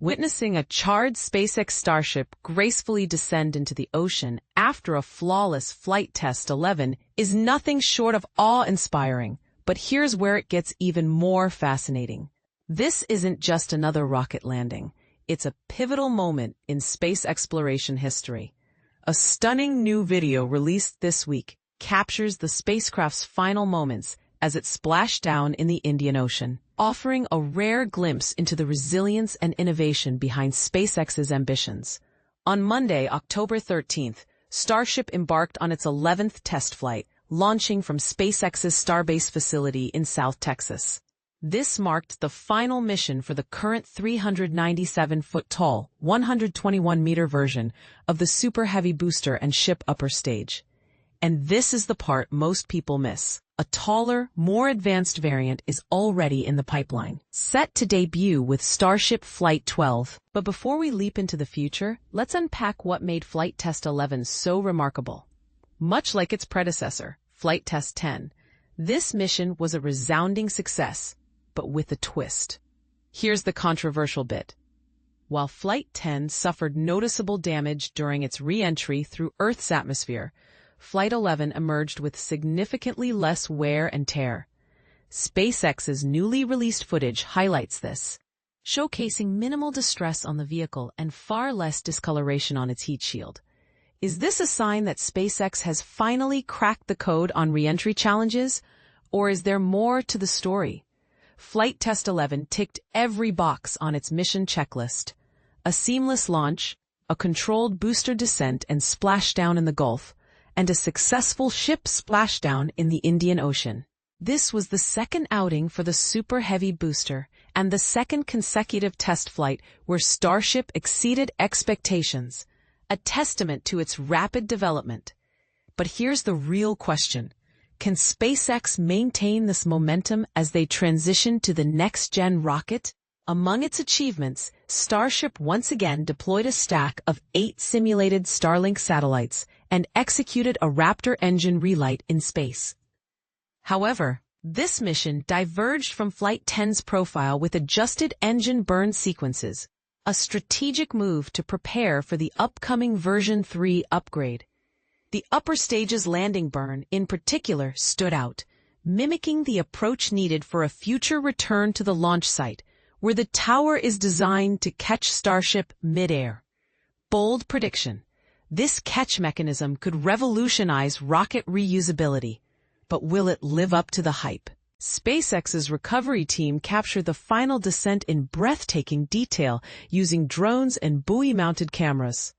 Witnessing a charred SpaceX Starship gracefully descend into the ocean after a flawless Flight Test 11 is nothing short of awe-inspiring. But here's where it gets even more fascinating. This isn't just another rocket landing. It's a pivotal moment in space exploration history. A stunning new video released this week captures the spacecraft's final moments as it splashed down in the Indian Ocean, offering a rare glimpse into the resilience and innovation behind SpaceX's ambitions. On Monday, October 13th, Starship embarked on its 11th test flight, launching from SpaceX's Starbase facility in South Texas. This marked the final mission for the current 397-foot-tall, 121-meter version of the Super Heavy booster and ship upper stage. And this is the part most people miss. A taller, more advanced variant is already in the pipeline, set to debut with Starship Flight 12. But before we leap into the future, let's unpack what made Flight Test 11 so remarkable. Much like its predecessor, Flight Test 10, this mission was a resounding success, but with a twist. Here's the controversial bit. While Flight 10 suffered noticeable damage during its re-entry through Earth's atmosphere, Flight 11 emerged with significantly less wear and tear. SpaceX's newly released footage highlights this, showcasing minimal distress on the vehicle and far less discoloration on its heat shield. Is this a sign that SpaceX has finally cracked the code on re-entry challenges, or is there more to the story? Flight Test 11 ticked every box on its mission checklist. A seamless launch, a controlled booster descent and splashdown in the Gulf, and a successful ship splashdown in the Indian Ocean. This was the second outing for the Super Heavy booster and the second consecutive test flight where Starship exceeded expectations, a testament to its rapid development. But here's the real question. Can SpaceX maintain this momentum as they transition to the next-gen rocket? Among its achievements, Starship once again deployed a stack of 8 simulated Starlink satellites and executed a Raptor engine relight in space. However, this mission diverged from Flight 10's profile with adjusted engine burn sequences, a strategic move to prepare for the upcoming version 3 upgrade. The upper stage's landing burn, in particular, stood out, mimicking the approach needed for a future return to the launch site, where the tower is designed to catch Starship mid-air. Bold prediction. This catch mechanism could revolutionize rocket reusability. But will it live up to the hype? SpaceX's recovery team captured the final descent in breathtaking detail using drones and buoy-mounted cameras.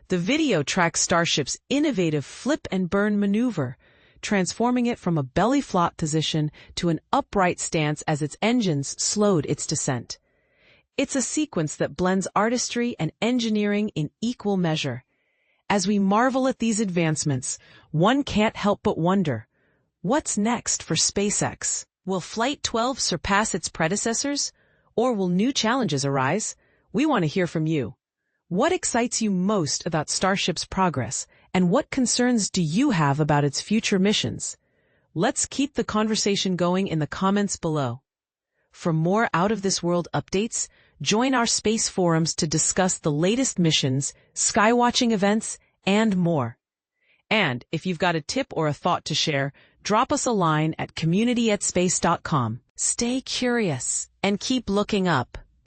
The video tracks Starship's innovative flip-and-burn maneuver, transforming it from a belly-flop position to an upright stance as its engines slowed its descent. It's a sequence that blends artistry and engineering in equal measure. As we marvel at these advancements, one can't help but wonder, what's next for SpaceX? Will Flight 12 surpass its predecessors? Or will new challenges arise? We want to hear from you. What excites you most about Starship's progress, and what concerns do you have about its future missions? Let's keep the conversation going in the comments below. For more out-of-this-world updates, join our space forums to discuss the latest missions, skywatching events, and more. And if you've got a tip or a thought to share, drop us a line at community@space.com. Stay curious and keep looking up.